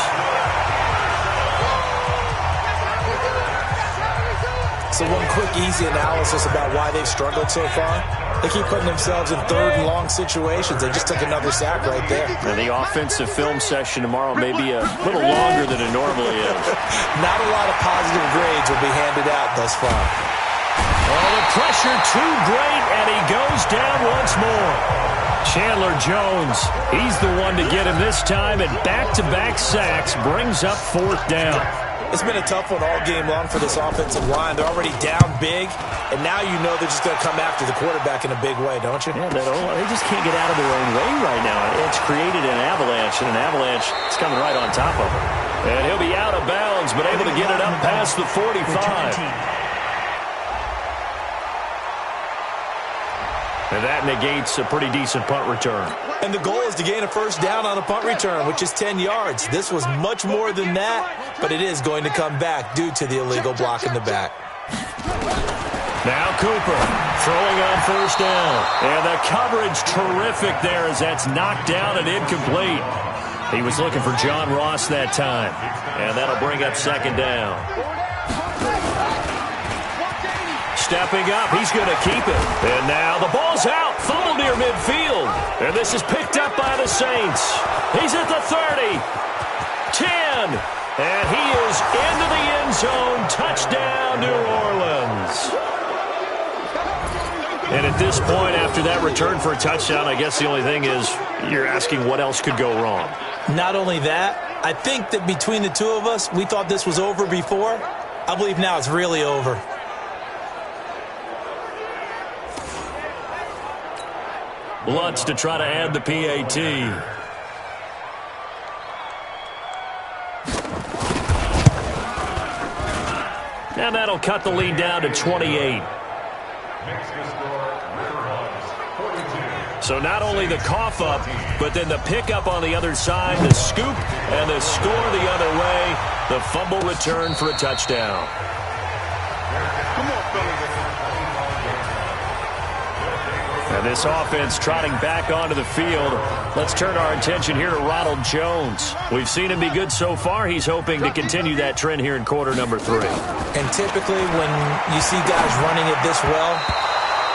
C: So one quick, easy analysis about why they've struggled so far. They keep putting themselves in 3rd and long situations. They just took another sack right there.
B: And the offensive film session tomorrow may be a little longer than it normally is.
C: Not a lot of positive grades will be handed out thus far.
B: Oh, the pressure too great, and he goes down once more. Chandler Jones, he's the one to get him this time, and back-to-back sacks brings up 4th down.
C: It's been a tough one all game long for this offensive line. They're already down big, and now you know they're just going to come after the quarterback in a big way, don't you?
B: Yeah, they just can't get out of their own way right now. It's created an avalanche, and an avalanche is coming right on top of them. And he'll be out of bounds, but able to get it up past the 45. And that negates a pretty decent punt return.
C: And the goal is to gain a first down on a punt return, which is 10 yards. This was much more than that, but it is going to come back due to the illegal block in the back.
B: Now Cooper throwing on 1st down. And the coverage terrific there as that's knocked down and incomplete. He was looking for John Ross that time. And that'll bring up 2nd down. Stepping up, he's going to keep it. And now the ball's out, fumble near midfield. And this is picked up by the Saints. He's at the 30, 10, and he is into the end zone. Touchdown, New Orleans. And at this point, after that return for a touchdown, I guess the only thing is you're asking what else could go wrong.
C: Not only that, I think that between the two of us, we thought this was over before. I believe now it's really over.
B: Lutz to try to add the PAT. And that'll cut the lead down to 28. So not only the cough up, but then the pickup on the other side, the scoop, and the score the other way. The fumble return for a touchdown.
D: Come on, fellas.
B: And this offense trotting back onto the field. Let's turn our attention here to Ronald Jones. We've seen him be good so far. He's hoping to continue that trend here in quarter number 3.
C: And typically when you see guys running it this well,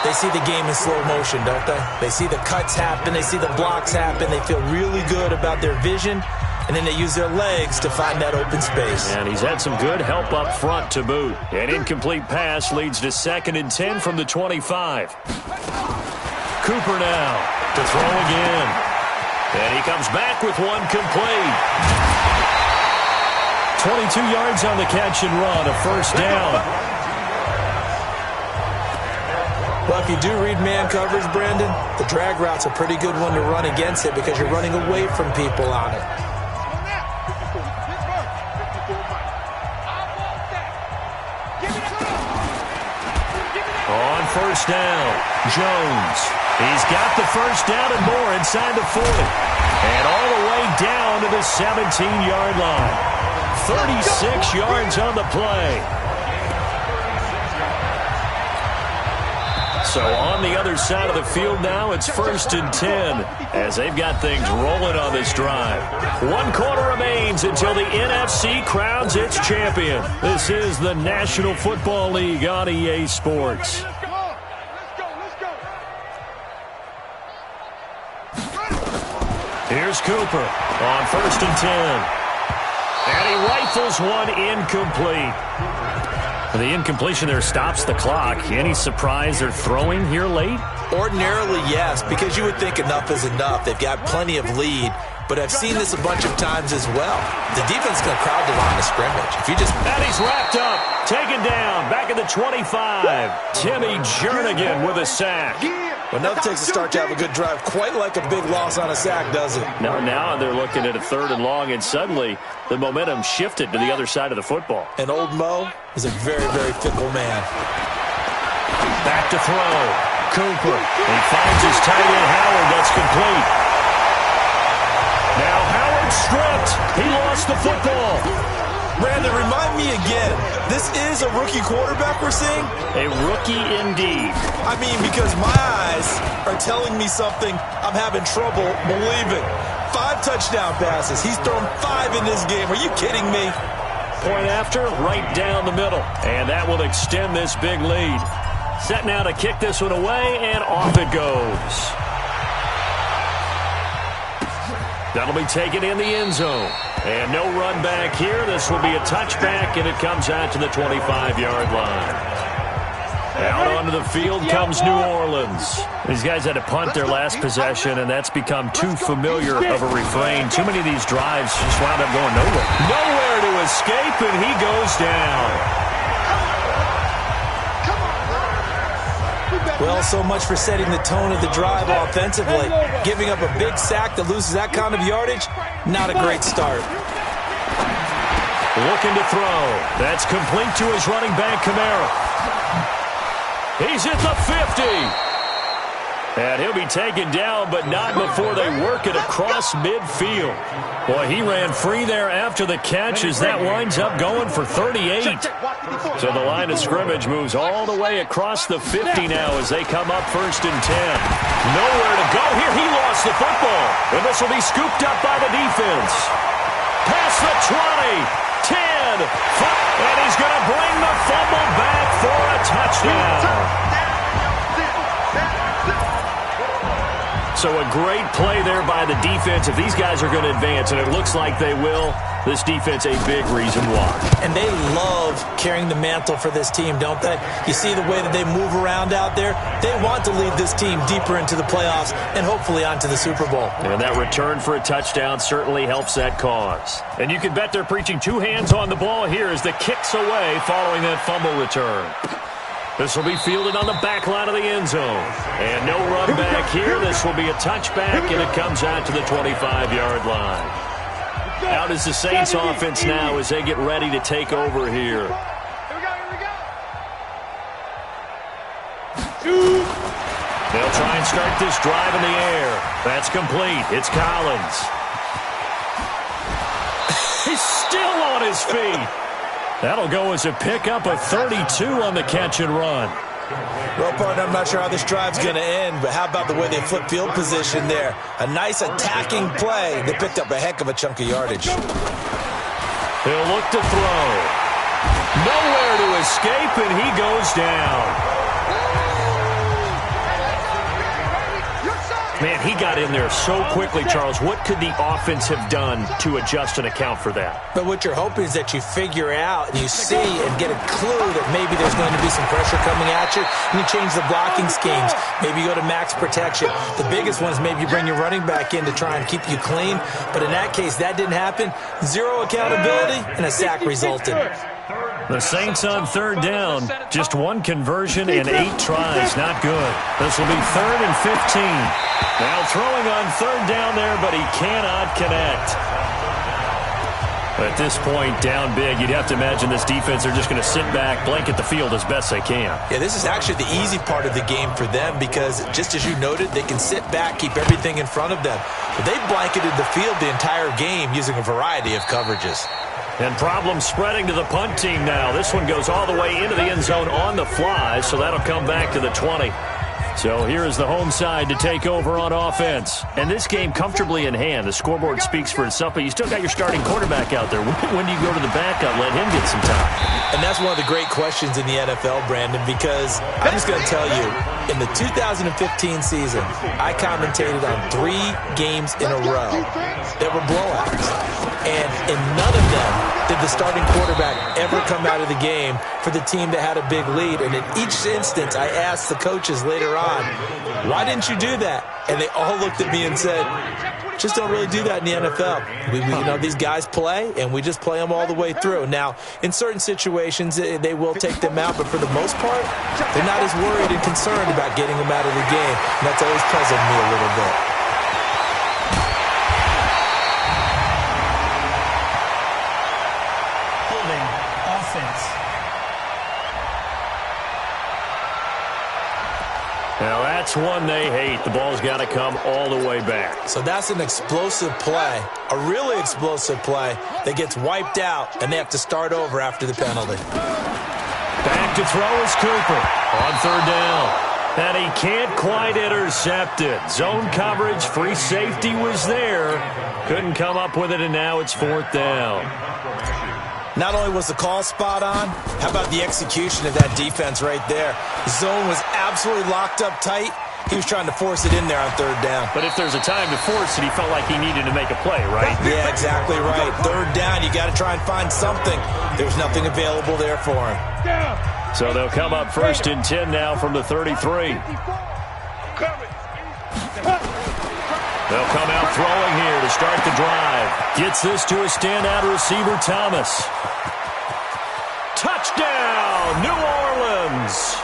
C: they see the game in slow motion, don't they? They see the cuts happen. They see the blocks happen. They feel really good about their vision. And then they use their legs to find that open space.
B: And he's had some good help up front to boot. An incomplete pass leads to 2nd and 10 from the 25. Cooper now to throw again. And he comes back with one complete. 22 yards on the catch and run, a first down.
C: Well, if you do read man coverage, Brandon, the drag route's a pretty good one to run against it because you're running away from people on it.
B: On first down, Jones. He's got the first down and more inside the 40. And all the way down to the 17-yard line. 36 yards on the play. So on the other side of the field now, it's 1st and 10 as they've got things rolling on this drive. 1 quarter remains until the NFC crowns its champion. This is the National Football League on EA Sports. Here's Cooper on 1st and 10. And he rifles one incomplete. The incompletion there stops the clock. Any surprise they're throwing here late?
C: Ordinarily, yes, because you would think enough is enough. They've got plenty of lead, but I've seen this a bunch of times as well. The defense is going to crowd the line of scrimmage. If you just...
B: And he's wrapped up, taken down, back at the 25. Timmy Jernigan with a sack.
C: Well, now it takes a start to have a good drive. Quite like a big loss on a sack, does it?
B: Now they're looking at a 3rd and long, and suddenly the momentum shifted to the other side of the football.
C: And old Mo is a very, very fickle man.
B: Back to throw. Cooper. He finds his tight end, Howard. That's complete. Now Howard stripped. He lost the football.
C: Brandon, remind me again, this is a rookie quarterback we're seeing?
B: A rookie indeed.
C: I mean, because my eyes are telling me something I'm having trouble believing. 5 touchdown passes. He's thrown 5 in this game. Are you kidding me?
B: Point after, right down the middle. And that will extend this big lead. Set now to kick this one away, and off it goes. That'll be taken in the end zone. And no run back here. This will be a touchback, and it comes out to the 25-yard line. Out onto the field comes New Orleans. These guys had to punt their last possession, and that's become too familiar of a refrain. Too many of these drives just wound up going nowhere. Nowhere to escape, and he goes down.
C: Well, so much for setting the tone of the drive offensively. Giving up a big sack that loses that kind of yardage, not a great start.
B: Looking to throw. That's complete to his running back, Kamara. He's at the 50. And he'll be taken down, but not before they work it across midfield. Boy, he ran free there after the catch as that winds up going for 38. So the line of scrimmage moves all the way across the 50 now as they come up 1st and 10. Nowhere to go here. He lost the football. And this will be scooped up by the defense. Past the 20, 10, 5, and he's going to bring the fumble back for a touchdown. So a great play there by the defense. If these guys are going to advance, and it looks like they will, this defense a big reason why.
C: And they love carrying the mantle for this team, don't they? You see the way that they move around out there? They want to lead this team deeper into the playoffs and hopefully onto the Super Bowl.
B: And that return for a touchdown certainly helps that cause. And you can bet they're preaching two hands on the ball here as the kick's away following that fumble return. This will be fielded on the back line of the end zone. And no run back here. This will be a touchback, and it comes out to the 25-yard line. Out is the Saints offense now as they get ready to take over here. They'll try and start this drive in the air. That's complete. It's Collins. He's still on his feet. That'll go as a pickup of 32 on the catch and run.
C: Well, partner, I'm not sure how this drive's going to end, but how about the way they flip field position there? A nice attacking play. They picked up a heck of a chunk of yardage.
B: He'll look to throw. Nowhere to escape, and he goes down. Man, he got in there so quickly, Charles. What could the offense have done to adjust and account for that?
C: But what you're hoping is that you figure out and you see and get a clue that maybe there's going to be some pressure coming at you, and you change the blocking schemes. Maybe you go to max protection. The biggest one is maybe you bring your running back in to try and keep you clean. But in that case, that didn't happen. Zero accountability, and a sack resulted.
B: The Saints on third down. Just one conversion and 8 tries. Not good. This will be 3rd and 15. Now throwing on third down there, but he cannot connect. At this point, down big, you'd have to imagine this defense are just going to sit back, blanket the field as best they can.
C: Yeah, this is actually the easy part of the game for them because, just as you noted, they can sit back, keep everything in front of them. But they blanketed the field the entire game using a variety of coverages.
B: And problems spreading to the punt team now. This one goes all the way into the end zone on the fly, so that'll come back to the 20. So here is the home side to take over on offense. And this game comfortably in hand. The scoreboard speaks for itself, but you still got your starting quarterback out there. When do you go to the backup, let him get some time?
C: And that's one of the great questions in the NFL, Brandon, because I'm just going to tell you, in the 2015 season, I commentated on 3 games in a row that were blowouts. And in none of them did the starting quarterback ever come out of the game for the team that had a big lead. And in each instance, I asked the coaches later on, why didn't you do that? And they all looked at me and said, just don't really do that in the NFL. You know, these guys play, and we just play them all the way through. Now, in certain situations, they will take them out, but for the most part, they're not as worried and concerned about getting them out of the game. And that's always puzzled me a little bit.
E: Holding offense.
B: Now that's one they hate. The ball's got to come all the way back.
C: So that's an explosive play, a really explosive play that gets wiped out, and they have to start over after the penalty.
B: Back to throw is Cooper on third down. And he can't quite intercept it. Zone coverage, free safety was there. Couldn't come up with it, and now it's 4th down.
C: Not only was the call spot on, how about the execution of that defense right there? The zone was absolutely locked up tight. He was trying to force it in there on third down.
B: But if there's a time to force it, he felt like he needed to make a play, right?
C: Yeah, exactly right. Third down, you got to try and find something. There's nothing available there for him.
B: So they'll come up 1st and 10 now from the 33. They'll come out throwing here to start the drive. Gets this to a standout receiver, Thomas. Touchdown, New Orleans.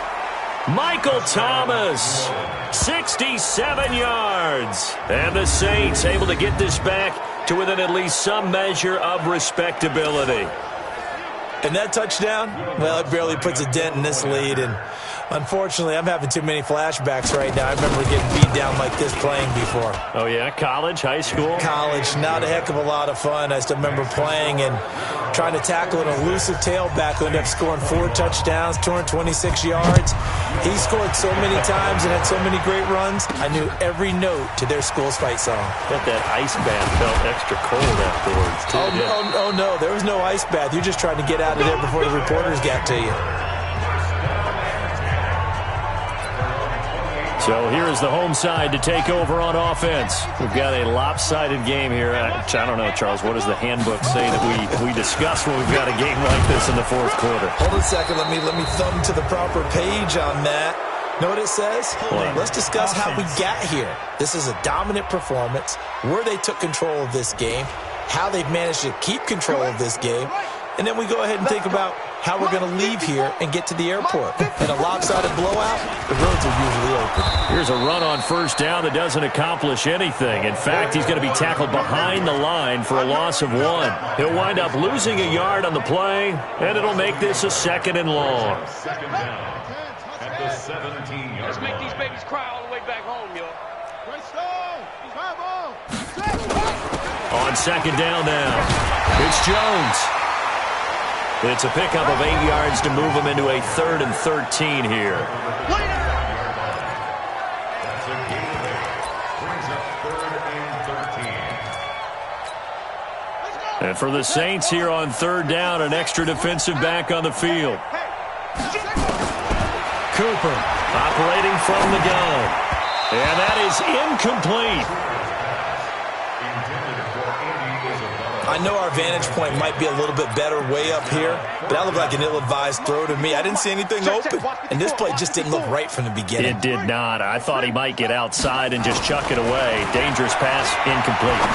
B: Michael Thomas, 67 yards. And the Saints able to get this back to within at least some measure of respectability.
C: And that touchdown, well, it barely puts a dent in this lead. And unfortunately, I'm having too many flashbacks right now. I remember getting beat down like this playing before.
B: Oh, yeah? College, high school?
C: College, not a heck of a lot of fun. I still remember playing and trying to tackle an elusive tailback who ended up scoring 4 touchdowns, 226 yards. He scored so many times and had so many great runs, I knew every note to their school's fight song.
B: Bet that ice bath felt extra cold afterwards, too.
C: Oh, no, there was no ice bath. You're just trying to get out of there before the reporters got to you.
B: So So here is the home side to take over on offense. We've got a lopsided game here. I don't know, Charles, what does the handbook say that we discuss when we've got a game like this in the fourth quarter?
C: Hold on a second. Let me thumb to the proper page on that. Know what it says? Let's discuss how we got here. This is a dominant performance, where they took control of this game, how they've managed to keep control of this game, and then we go ahead and think about how we're going to leave here and get to the airport. In a lopsided blowout, the roads are usually open.
B: Here's a run on first down that doesn't accomplish anything. In fact, he's going to be tackled behind the line for a loss of 1. He'll wind up losing a yard on the play, and it'll make this a 2nd and long.
F: Second down at the 17-yard.
D: Let's make these babies cry all the way back home, yo.
B: On 2nd down now, it's Jones. It's a pickup of 8 yards to move him into a 3rd and 13 here.
F: That's a gain of 8. Brings up 3rd and 13.
B: And for the Saints here on 3rd down, an extra defensive back on the field. Cooper operating from the gun. And that is incomplete.
C: I know our vantage point might be a little bit better way up here, but that looked like an ill-advised throw to me. I didn't see anything open, and this play just didn't look right from the beginning.
B: It did not. I thought he might get outside and just chuck it away. Dangerous pass, incomplete.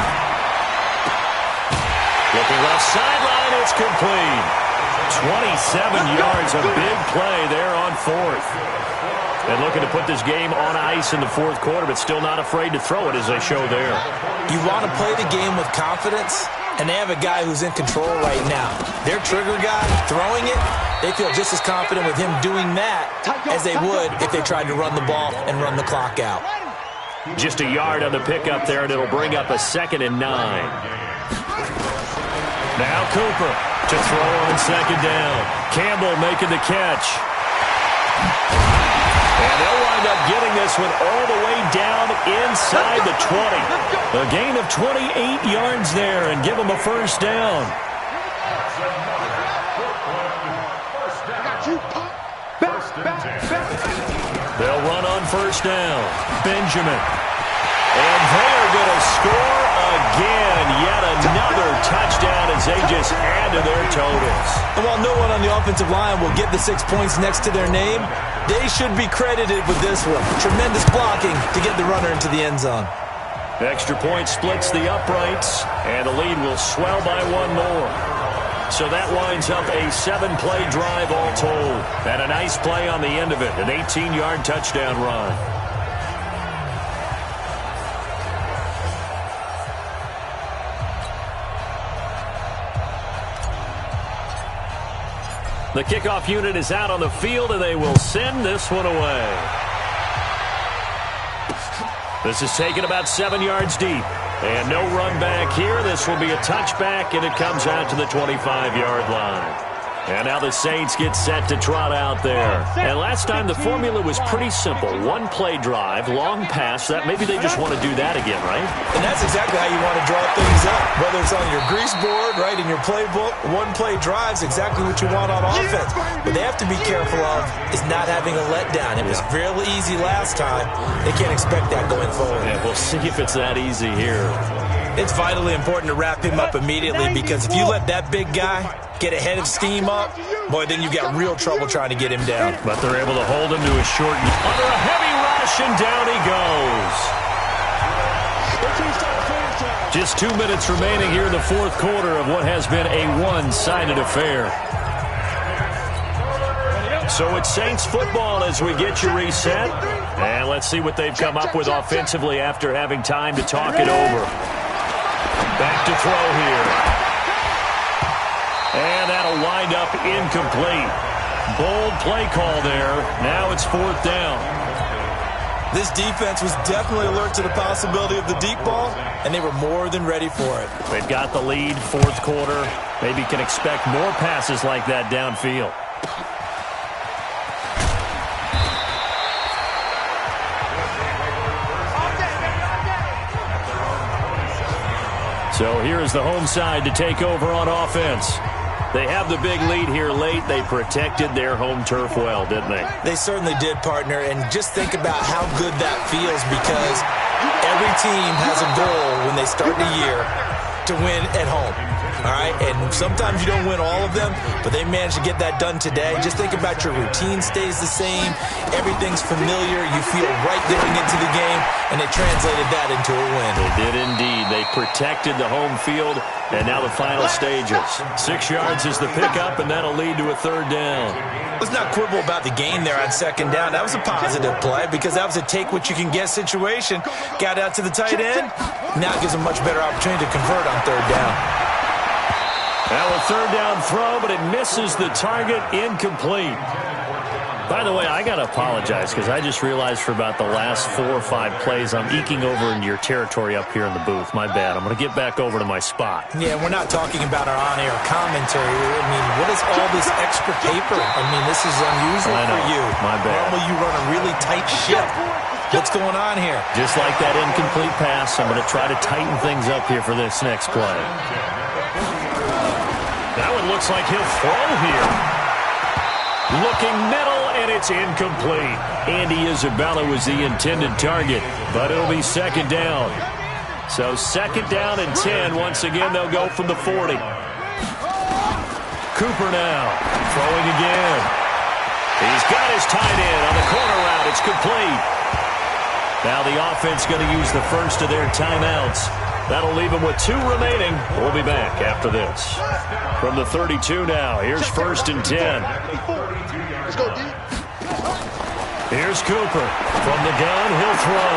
B: Looking left sideline, it's complete. 27 yards, a big play there on 4th. And looking to put this game on ice in the 4th quarter, but still not afraid to throw it as they show there.
C: You want to play the game with confidence, and they have a guy who's in control right now. Their trigger guy, throwing it, they feel just as confident with him doing that as they would if they tried to run the ball and run the clock out.
B: Just a yard on the pickup there, and it'll bring up a 2nd and 9. Now Cooper to throw on 2nd down. Campbell making the catch. And they'll wind up getting this one all the way down inside the 20. A gain of 28 yards there and give them a 1st down. They'll run on 1st down. Benjamin. And they're going to score again. Yet another touchdown as they just add to their totals.
C: And while no one on the offensive line will get the 6 points next to their name, they should be credited with this one. Tremendous blocking to get the runner into the end zone.
B: Extra point splits the uprights, and the lead will swell by 1 more. So that winds up a 7-play drive all told. And a nice play on the end of it, an 18-yard touchdown run. The kickoff unit is out on the field, and they will send this one away. This is taken about 7 yards deep. And no run back here. This will be a touchback, and it comes out to the 25-yard line. And now the Saints get set to trot out there. And last time the formula was pretty simple. 1-play drive, long pass. That maybe they just want to do that again, right?
C: And that's exactly how you want to draw things up. Whether it's on your grease board, right, in your playbook, 1-play drive's exactly what you want on offense. What they have to be careful of is not having a letdown. It was real easy last time. They can't expect that going forward.
B: Yeah, we'll see if it's that easy here.
C: It's vitally important to wrap him up immediately, because if you let that big guy get ahead of steam up, boy, then you've got real trouble trying to get him down.
B: But they're able to hold him to a short under a heavy rush, and down he goes. Just 2 minutes remaining here in the 4th quarter of what has been a one-sided affair. So it's Saints football as we get you reset. And let's see what they've come up with offensively after having time to talk it over. Back to throw here. And that'll wind up incomplete. Bold play call there. Now it's 4th down.
C: This defense was definitely alert to the possibility of the deep ball, and they were more than ready for it.
B: They've got the lead, 4th quarter. Maybe can expect more passes like that downfield. So here is the home side to take over on offense. They have the big lead here late. They protected their home turf well, didn't they?
C: They certainly did, partner. And just think about how good that feels, because every team has a goal when they start the year to win at home. All right, and sometimes you don't win all of them, but they managed to get that done today. Just think about your routine stays the same. Everything's familiar. You feel right going into the game, and they translated that into a win.
B: They did indeed. They protected the home field, and now the final stages. 6 yards is the pickup, and that'll lead to a third down.
C: Let's not quibble about the gain there on second down. That was a positive play because that was a take-what-you-can-get situation. Got out to the tight end. Now it gives a much better opportunity to convert on third down.
B: Now a third down throw, but it misses the target, incomplete. By the way, I got to apologize because I just realized for about the last 4 or 5 plays I'm eking over into your territory up here in the booth. My bad. I'm going to get back over to my spot.
C: Yeah, we're not talking about our on-air commentary. I mean, what is all this extra paper? I mean, this is unusual for you.
B: My bad.
C: Normally you run a really tight ship. What's going on here?
B: Just like that incomplete pass, I'm going to try to tighten things up here for this next play. That one looks like he'll throw here. Looking middle, and it's incomplete. Andy Isabella was the intended target, but it'll be second down. So second down and 10. Once again, they'll go from the 40. Cooper now, throwing again. He's got his tight end on the corner route. It's complete. Now the offense going to use the first of their timeouts. That'll leave them with 2 remaining. We'll be back after this. From the 32 now, here's first and 10.
D: Let's go, D.
B: Here's Cooper. From the gun, he'll throw.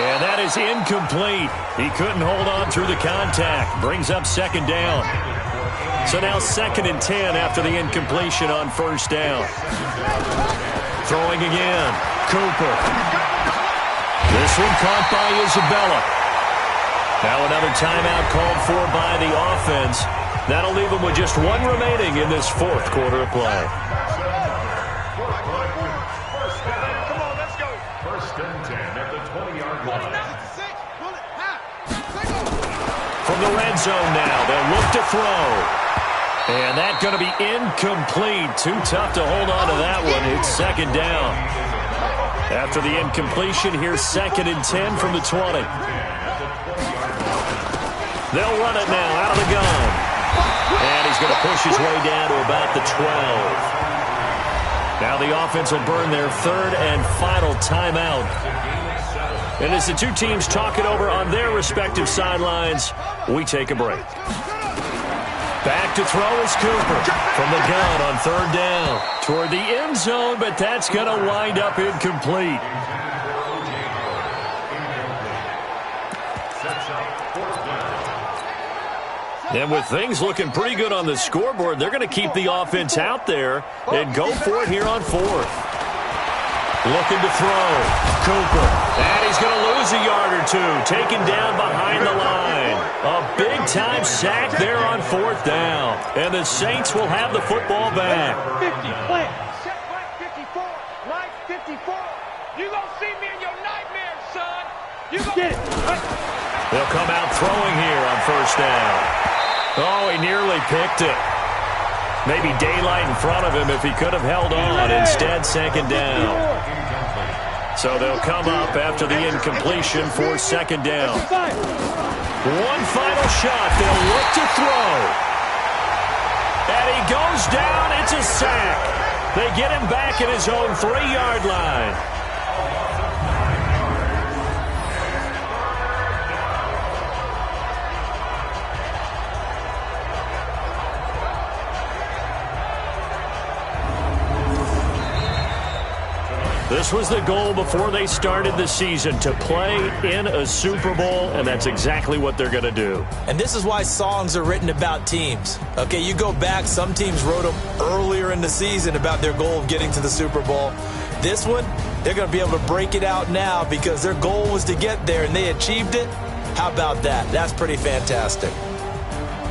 B: And that is incomplete. He couldn't hold on through the contact. Brings up second down. So now second and 10 after the incompletion on first down. Throwing again. Cooper. This one caught by Isabella. Now another timeout called for by the offense. That'll leave them with just 1 remaining in this 4th quarter of play.
D: Come on, let's go.
F: First and 10 at the 20-yard line.
B: From the red zone now, they'll look to throw. And that's going to be incomplete. Too tough to hold on to that one. It's second down. After the incompletion, here's second and 10 from the 20. They'll run it now out of the gun. And he's going to push his way down to about the 12. Now the offense will burn their 3rd and final timeout. And as the 2 teams talk it over on their respective sidelines, we take a break. Back to throw is Cooper from the gun on 3rd down. Toward the end zone, but that's going to wind up incomplete. And with things looking pretty good on the scoreboard, they're going to keep the offense out there and go for it here on 4th. Looking to throw. Cooper. And he's going to lose a yard or 2. Taken down behind the line. A big-time sack there on 4th down. And the Saints will have the football back.
D: 50, plant. Check right 54. Right 54. You gonna see me in your nightmares, son. You gonna get it.
B: They'll come out throwing here on first down. Oh, he nearly picked it. Maybe daylight in front of him if he could have held on. Instead, second down. So they'll come up after the incompletion for second down. One final shot. They'll look to throw. And he goes down. It's a sack. They get him back at his own 3-yard line. This was the goal before they started the season, to play in a Super Bowl, and that's exactly what they're going to do.
C: And this is why songs are written about teams. Okay, you go back, some teams wrote them earlier in the season about their goal of getting to the Super Bowl. This one, they're going to be able to break it out now because their goal was to get there, and they achieved it. How about that? That's pretty fantastic.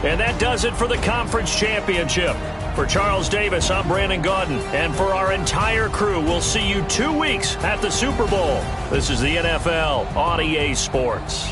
B: And that does it for the conference championship. For Charles Davis, I'm Brandon Gaudin. And for our entire crew, we'll see you 2 weeks at the Super Bowl. This is the NFL on EA Sports.